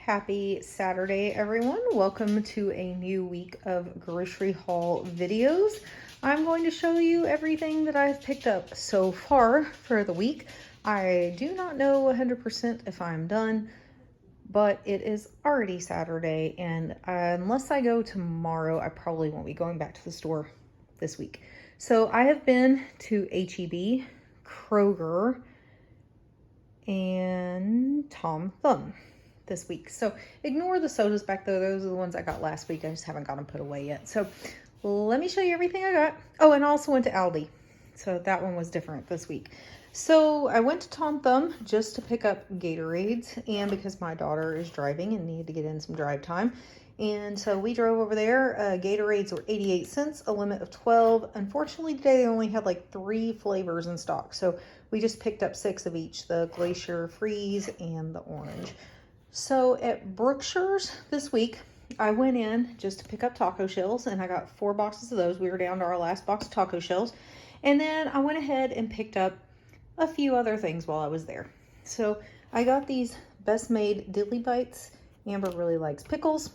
Happy Saturday, everyone. Welcome to a new week of grocery haul videos. I'm going to show you everything that I've picked up so far for the week. I do not know 100% if I'm done, but it is already Saturday, and unless I go tomorrow, I probably won't be going back to the store this week. So I have been to H-E-B, Kroger, and Tom Thumb this week. So ignore the sodas back there. Those are the ones I got last week. I just haven't got them put away yet. So let me show you everything I got. Oh, and I also went to Aldi. So that one was different this week. So I went to Tom Thumb just to pick up Gatorades, and because my daughter is driving and needed to get in some drive time. And so we drove over there. Gatorades were 88 cents, a limit of 12. Unfortunately, today they only had like 3 flavors in stock. So we just picked up 6 of each, the Glacier Freeze and the orange. So at Brookshire's this week, I went in just to pick up taco shells, and I got 4 boxes of those. We were down to our last box of taco shells. And then I went ahead and picked up a few other things while I was there. So I got these Best Made Dilly Bites. Amber really likes pickles,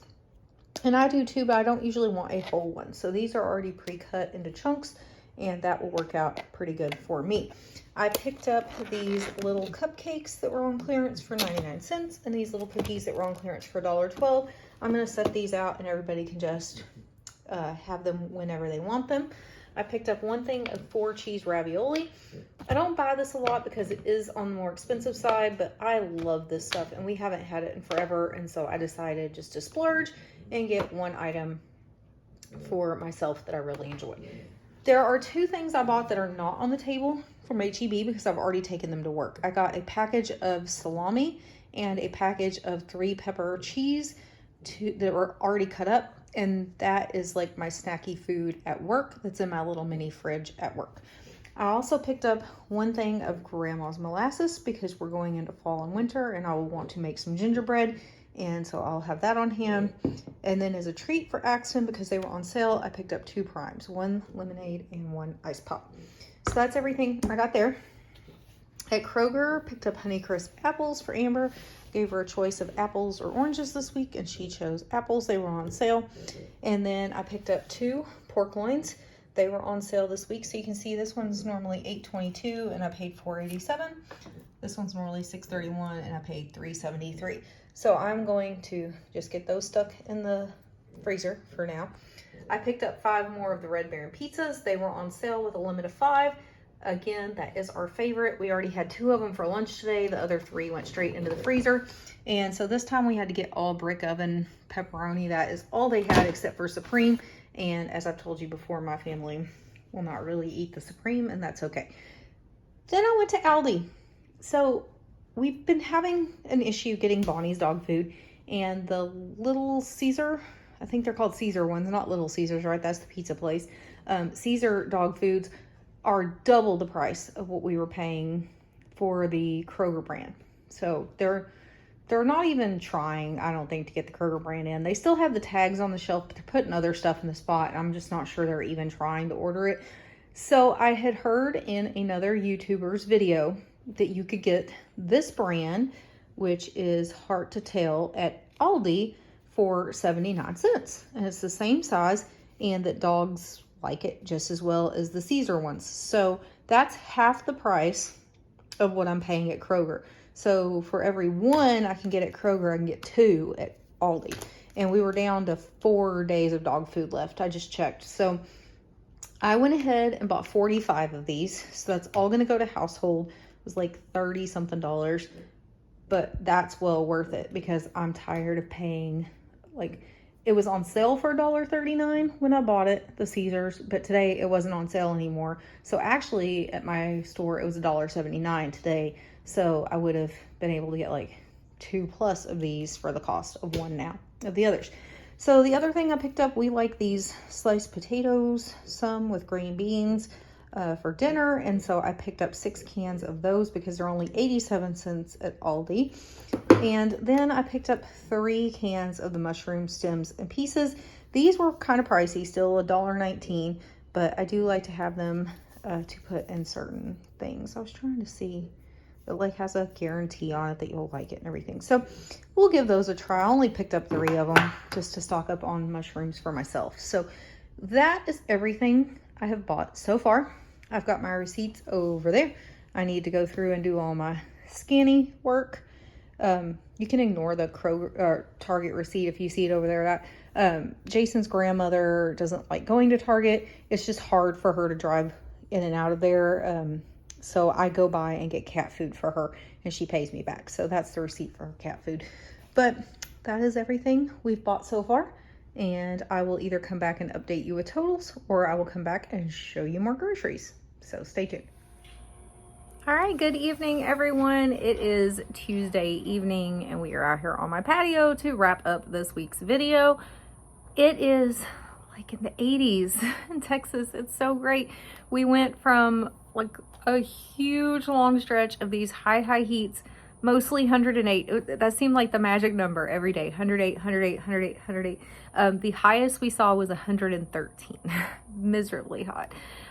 and I do too, but I don't usually want a whole one. So these are already pre-cut into chunks, and that will work out pretty good for me. I picked up these little cupcakes that were on clearance for 99 cents, and these little cookies that were on clearance for $1.12. I'm going to set these out, and everybody can just have them whenever they want them. I picked up 1 thing of 4 cheese ravioli. I don't buy this a lot because it is on the more expensive side, but I love this stuff, and we haven't had it in forever, and so I decided just to splurge and get 1 item for myself that I really enjoy. There are 2 things I bought that are not on the table from H-E-B because I've already taken them to work. I got a package of salami and a package of 3 pepper cheese that were already cut up, and that is like my snacky food at work that's in my little mini fridge at work. I also picked up 1 thing of Grandma's molasses because we're going into fall and winter, and I will want to make some gingerbread, and so I'll have that on hand. And then as a treat for Axton, because they were on sale, I picked up 2 primes, 1 lemonade and 1 ice pop. So that's everything I got there. At Kroger, picked up Honeycrisp apples for Amber. Gave her a choice of apples or oranges this week, and she chose apples. They were on sale. And then I picked up 2 pork loins. They were on sale this week, so you can see this one's normally $8.22 and I paid $4.87. This one's normally $6.31 and I paid $3.73. So I'm going to just get those stuck in the freezer for now. I picked up 5 more of the Red Baron pizzas. They were on sale with a limit of 5. Again, that is our favorite. We already had 2 of them for lunch today. The other 3 went straight into the freezer. And so this time we had to get all brick oven pepperoni. That is all they had except for Supreme. And as I've told you before, my family will not really eat the Supreme, and that's okay. Then I went to Aldi. So we've been having an issue getting Bonnie's dog food, and the Little Caesar, I think they're called Caesar ones, not Little Caesars, right? That's the pizza place. Caesar dog foods are double the price of what we were paying for the Kroger brand. So they're not even trying, I don't think, to get the Kroger brand in. They still have the tags on the shelf, but they're putting other stuff in the spot, and I'm just not sure they're even trying to order it. So I had heard in another YouTuber's video that you could get this brand, which is Heart to Tail, at Aldi for 79 cents. And it's the same size, and that dogs like it just as well as the Caesar ones. So that's half the price of what I'm paying at Kroger. So for every 1 I can get at Kroger, I can get 2 at Aldi. And we were down to 4 days of dog food left. I just checked. So I went ahead and bought 45 of these. So that's all going to go to household. It was like $30 something. But that's well worth it because I'm tired of paying, like, it was on sale for $1.39 when I bought it, the Caesars, but today it wasn't on sale anymore. So actually at my store, it was $1.79 today. So I would have been able to get like 2+ of these for the cost of 1 now of the others. So the other thing I picked up, we like these sliced potatoes, some with green beans for dinner. And so I picked up 6 cans of those because they're only 87 cents at Aldi. And then I picked up 3 cans of the mushroom stems and pieces. These were kind of pricey, still $1.19, but I do like to have them to put in certain things. I was trying to see It like has a guarantee on it that you'll like it and everything. So we'll give those a try. I only picked up 3 of them just to stock up on mushrooms for myself. So that is everything I have bought so far. I've got my receipts over there. I need to go through and do all my scanning work. You can ignore the Kroger or Target receipt if you see it over there. Jason's grandmother doesn't like going to Target. It's just hard for her to drive in and out of there. So I go by and get cat food for her and she pays me back. So that's the receipt for her cat food. But that is everything we've bought so far. And I will either come back and update you with totals, or I will come back and show you more groceries. So stay tuned. All right, good evening, everyone. It is Tuesday evening and we are out here on my patio to wrap up this week's video. It is like in the 80s in Texas. It's so great. We went from like a huge long stretch of these high heats, mostly 108. That seemed like the magic number every day. 108, 108, 108, 108. The highest we saw was 113, miserably hot,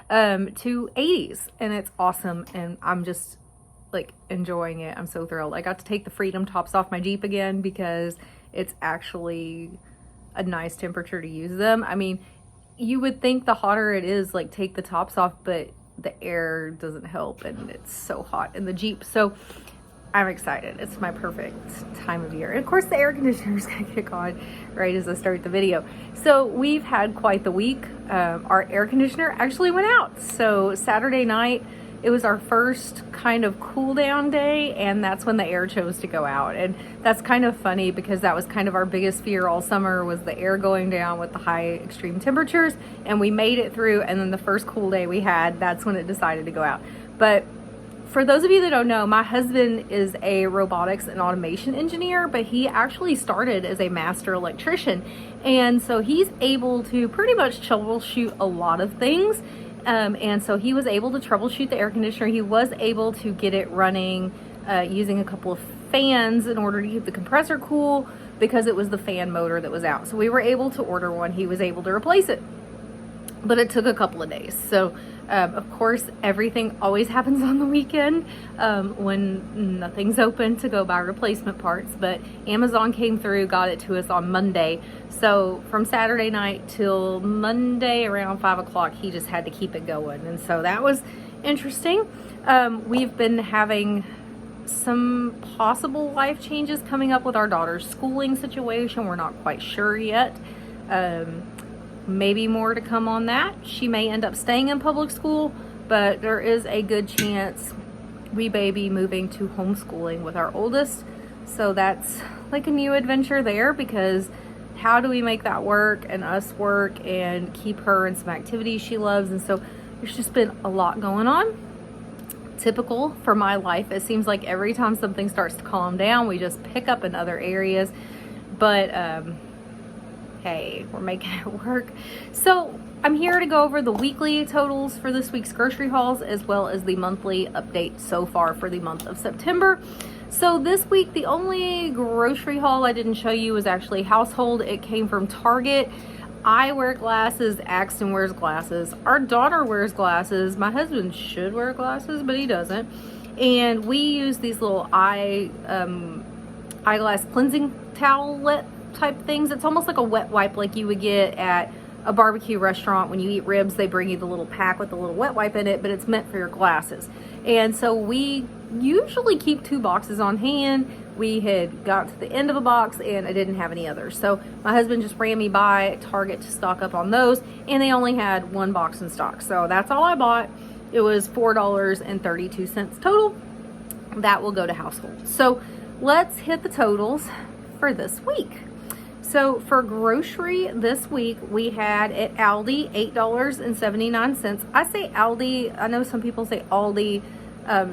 to 80s. And it's awesome. And I'm just like enjoying it. I'm so thrilled. I got to take the Freedom tops off my Jeep again because it's actually a nice temperature to use them. I mean, you would think the hotter it is, like take the tops off, but the air doesn't help and it's so hot in the Jeep. So I'm excited. It's my perfect time of year. And of course the air conditioner is going to kick on right as I start the video. So we've had quite the week. Our air conditioner actually went out. So Saturday night, it was our first kind of cool down day, and that's when the air chose to go out. And that's kind of funny because that was kind of our biggest fear all summer, was the air going down with the high extreme temperatures, and we made it through. And then the first cool day we had, that's when it decided to go out. But for those of you that don't know, my husband is a robotics and automation engineer, but he actually started as a master electrician. And so he's able to pretty much troubleshoot a lot of things. And so he was able to troubleshoot the air conditioner. He was able to get it running using a couple of fans in order to keep the compressor cool, because it was the fan motor that was out. So we were able to order one. He was able to replace it, but it took a couple of days. So of course, everything always happens on the weekend when nothing's open to go buy replacement parts. But Amazon came through, got it to us on Monday. So from Saturday night till Monday around 5 o'clock, he just had to keep it going. And so that was interesting. We've been having some possible life changes coming up with our daughter's schooling situation. We're not quite sure yet. Maybe more to come on that. She may end up staying in public school, but there is a good chance we may be moving to homeschooling with our oldest. So that's like a new adventure there, because how do we make that work and us work and keep her in some activities she loves? And so there's just been a lot going on. Typical for my life. It seems like every time something starts to calm down, we just pick up in other areas. But hey, we're making it work. So I'm here to go over the weekly totals for this week's grocery hauls, as well as the monthly update so far for the month of September. So this week, the only grocery haul I didn't show you was actually household. It came from Target. I wear glasses. Axton wears glasses. Our daughter wears glasses. My husband should wear glasses, but he doesn't. And we use these little eyeglass cleansing towelette type things. It's almost like a wet wipe like you would get at a barbecue restaurant. When you eat ribs, they bring you the little pack with the little wet wipe in it, but it's meant for your glasses. And so we usually keep 2 boxes on hand. We had got to the end of a box and I didn't have any others. So my husband just ran me by Target to stock up on those, and they only had 1 box in stock. So that's all I bought. It was $4.32 total. That will go to household. So let's hit the totals for this week. So for grocery this week, we had at Aldi $8.79. I say Aldi. I know some people say Aldi.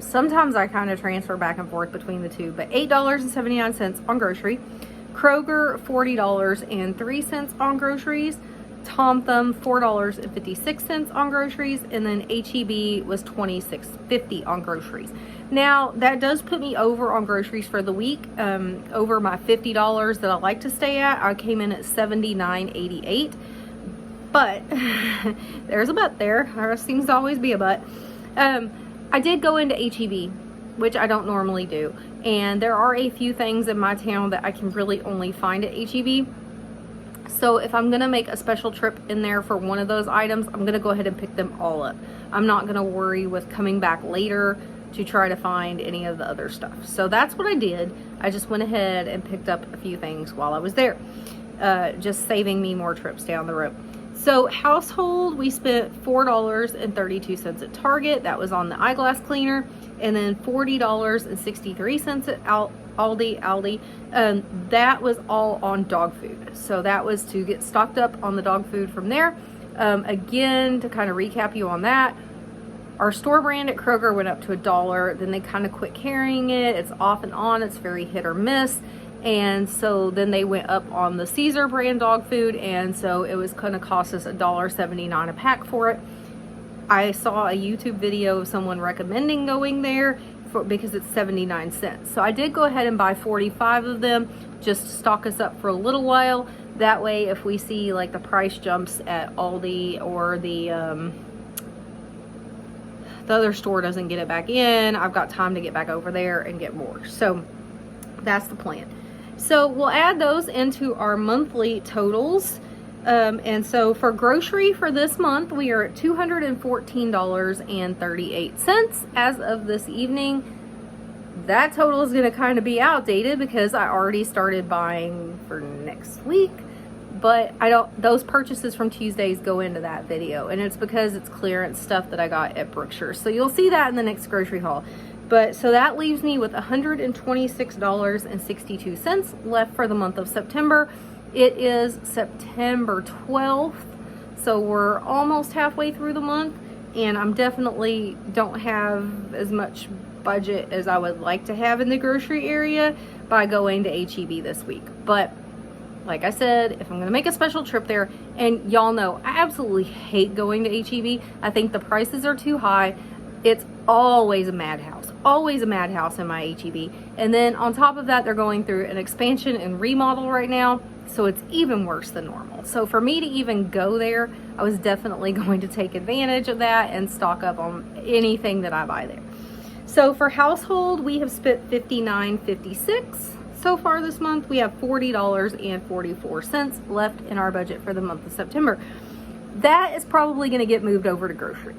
Sometimes I kind of transfer back and forth between the two, but $8.79 on grocery. Kroger, $40.03 on groceries. Tom Thumb, $4.56 on groceries. And then H-E-B was $26.50 on groceries. Now, that does put me over on groceries for the week, over my $50 that I like to stay at. I came in at $79.88, but there's a but there. There seems to always be a but. I did go into H-E-B which I don't normally do. And there are a few things in my town that I can really only find at H-E-B. So if I'm gonna make a special trip in there for one of those items, I'm gonna go ahead and pick them all up. I'm not gonna worry with coming back later to try to find any of the other stuff. So that's what I did. I just went ahead and picked up a few things while I was there, just saving me more trips down the road. So household, we spent $4.32 at Target. That was on the eyeglass cleaner. And then $40.63 at Aldi. That was all on dog food. So that was to get stocked up on the dog food from there. Again, to kind of recap you on that, our store brand at Kroger went up to $1. Then they kind of quit carrying it. It's off and on. It's very hit or miss. And so then they went up on the Caesar brand dog food, and so it was going to cost us $1.79 a pack for it. I saw a YouTube video of someone recommending going there because it's 79 cents. So I did go ahead and buy 45 of them just to stock us up for a little while. That way, if we see like the price jumps at Aldi or the other store doesn't get it back in, I've got time to get back over there and get more. So that's the plan. So we'll add those into our monthly totals. And so for grocery for this month, we are at $214.38 as of this evening. That total is going to kind of be outdated because I already started buying for next week. But those purchases from Tuesdays go into that video, and it's because it's clearance stuff that I got at Brookshire. So you'll see that in the next grocery haul. But so that leaves me with $126.62 left for the month of September. It is September 12th, so we're almost halfway through the month, and I'm definitely don't have as much budget as I would like to have in the grocery area by going to H-E-B this week. But like I said, if I'm gonna make a special trip there, and y'all know I absolutely hate going to H-E-B. I think the prices are too high. It's always a madhouse in my H-E-B. And then on top of that, they're going through an expansion and remodel right now, so it's even worse than normal. So for me to even go there, I was definitely going to take advantage of that and stock up on anything that I buy there. So for household, we have spent $59.56 so far this month. We have $40.44 left in our budget for the month of September. That is probably going to get moved over to grocery.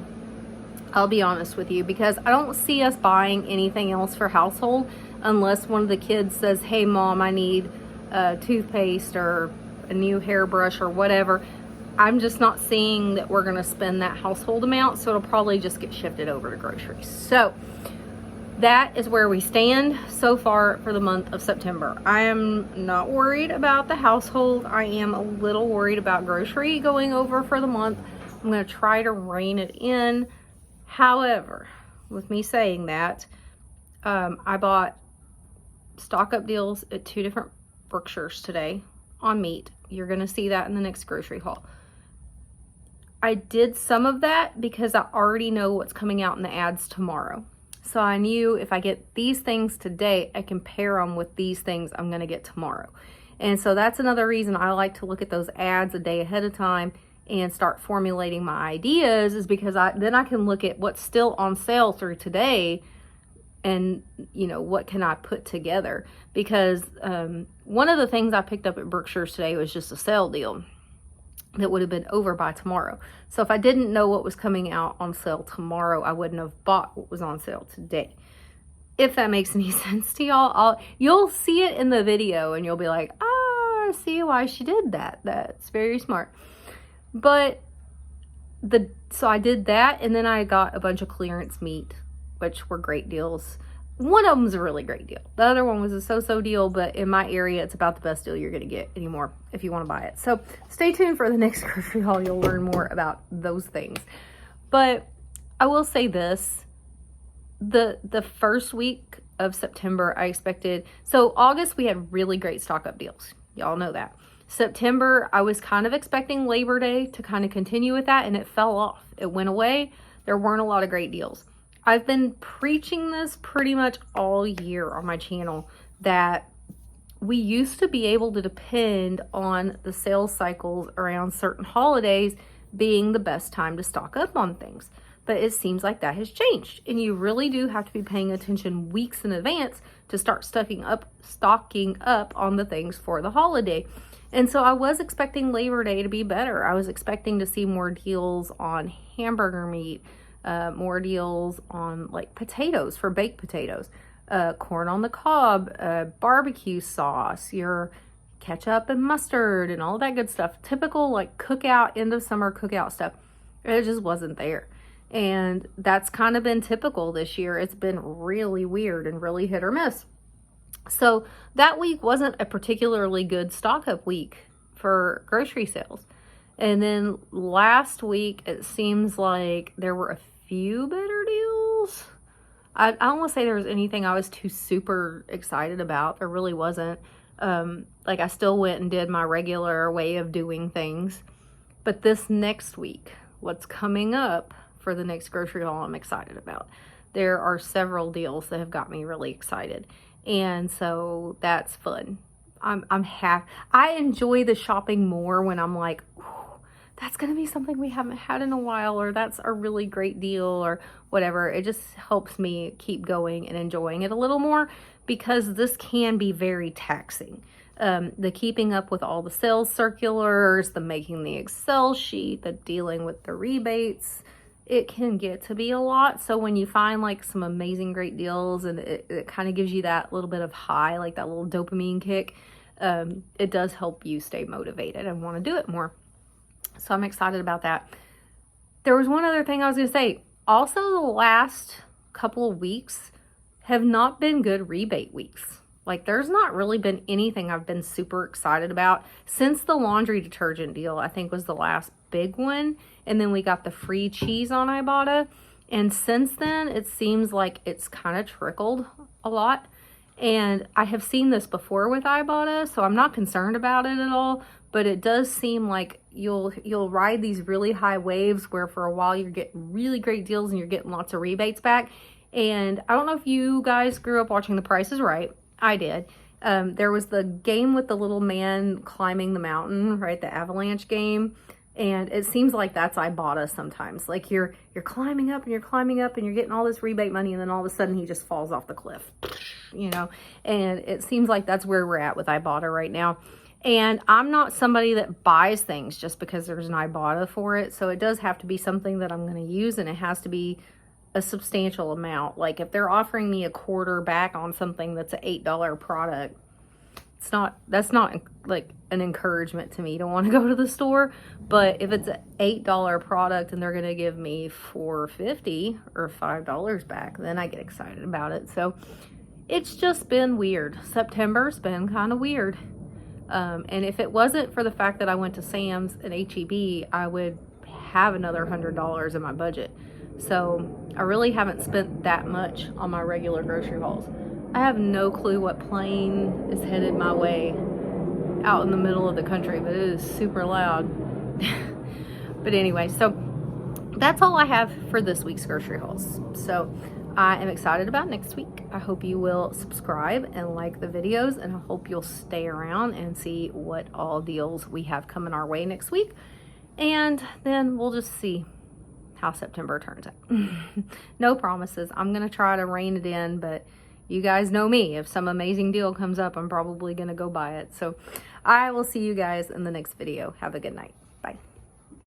I'll be honest with you, because I don't see us buying anything else for household unless one of the kids says, hey mom, I need toothpaste or a new hairbrush or whatever. I'm just not seeing that we're going to spend that household amount, so it'll probably just get shifted over to groceries. So that is where we stand so far for the month of September. I am not worried about the household. I am a little worried about grocery going over for the month. I'm going to try to rein it in. However, with me saying that, I bought stock up deals at 2 different Brookshires today on meat. You're going to see that in the next grocery haul. I did some of that because I already know what's coming out in the ads tomorrow. So I knew if I get these things today, I can pair them with these things I'm going to get tomorrow. And so that's another reason I like to look at those ads a day ahead of time and start formulating my ideas, is because then I can look at what's still on sale through today and, you know, what can I put together? Because one of the things I picked up at Brookshire's today was just a sale deal that would have been over by tomorrow. So if I didn't know what was coming out on sale tomorrow, I wouldn't have bought what was on sale today. If that makes any sense to y'all, you'll see it in the video and you'll be like, I see why she did that. That's very smart. But so I did that, and then I got a bunch of clearance meat, which were great deals. One of them was a really great deal. The other one was a so-so deal, but in my area, it's about the best deal you're going to get anymore if you want to buy it. So stay tuned for the next grocery haul. You'll learn more about those things. But I will say this, the first week of September, I expected, so August, we had really great stock up deals. Y'all know that. September, I was kind of expecting Labor Day to kind of continue with that, and it fell off. It went away. There weren't a lot of great deals. I've been preaching this pretty much all year on my channel, that we used to be able to depend on the sales cycles around certain holidays being the best time to stock up on things. but it seems like that has changed. And you really do have to be paying attention weeks in advance to start stocking up on the things for the holiday. And so I was expecting Labor Day to be better. I was expecting to see more deals on hamburger meat, more deals on like potatoes for baked potatoes, corn on the cob, barbecue sauce, your ketchup and mustard and all that good stuff. Typical like cookout, end of summer cookout stuff. It just wasn't there. And that's kind of been typical this year. It's been really weird and really hit or miss. So that week wasn't a particularly good stock up week for grocery sales. And then last week, it seems like there were a few better deals. I don't want to say there was anything I was too super excited about. There really wasn't. Like I still went and did my regular way of doing things. But this next week, what's coming up for the next grocery haul, I'm excited about. There are several deals that have got me really excited. And so that's fun. I'm happy. I enjoy the shopping more when I'm like, that's going to be something we haven't had in a while, or that's a really great deal, or whatever. It just helps me keep going and enjoying it a little more, because this can be very taxing. The keeping up with all the sales circulars, the making the Excel sheet, the dealing with the rebates, it can get to be a lot. So when you find like some amazing great deals and it kind of gives you that little bit of high, like that little dopamine kick, it does help you stay motivated and want to do it more. So I'm excited about that. There was one other thing I was going to say. Also, the last couple of weeks have not been good rebate weeks. Like there's not really been anything I've been super excited about since the laundry detergent deal, I think was the last big one. And then we got the free cheese on Ibotta. And since then, it seems like it's kind of trickled a lot. And I have seen this before with Ibotta, so I'm not concerned about it at all. But it does seem like you'll ride these really high waves where for a while you're getting really great deals and you're getting lots of rebates back. And I don't know if you guys grew up watching The Price is Right. I did. There was the game with the little man climbing the mountain, right? The avalanche game. And it seems like that's Ibotta sometimes. Like you're climbing up and you're climbing up and you're getting all this rebate money, and then all of a sudden he just falls off the cliff, you know? And it seems like that's where we're at with Ibotta right now. And I'm not somebody that buys things just because there's an Ibotta for it. So it does have to be something that I'm going to use, and it has to be a substantial amount. Like if they're offering me a quarter back on something that's an $8 product, that's not like an encouragement to me to want to go to the store. But if it's an $8 product and they're going to give me $4.50 or $5 back, then I get excited about it. So it's just been weird. September's been kind of weird. And if it wasn't for the fact that I went to Sam's and H-E-B, I would have another $100 in my budget. So I really haven't spent that much on my regular grocery hauls. I have no clue what plane is headed my way out in the middle of the country, but it is super loud. But anyway, so that's all I have for this week's grocery hauls. So I am excited about next week. I hope you will subscribe and like the videos, and I hope you'll stay around and see what all deals we have coming our way next week. And then we'll just see how September turns out. No promises. I'm going to try to rein it in, but you guys know me. If some amazing deal comes up, I'm probably going to go buy it. So I will see you guys in the next video. Have a good night.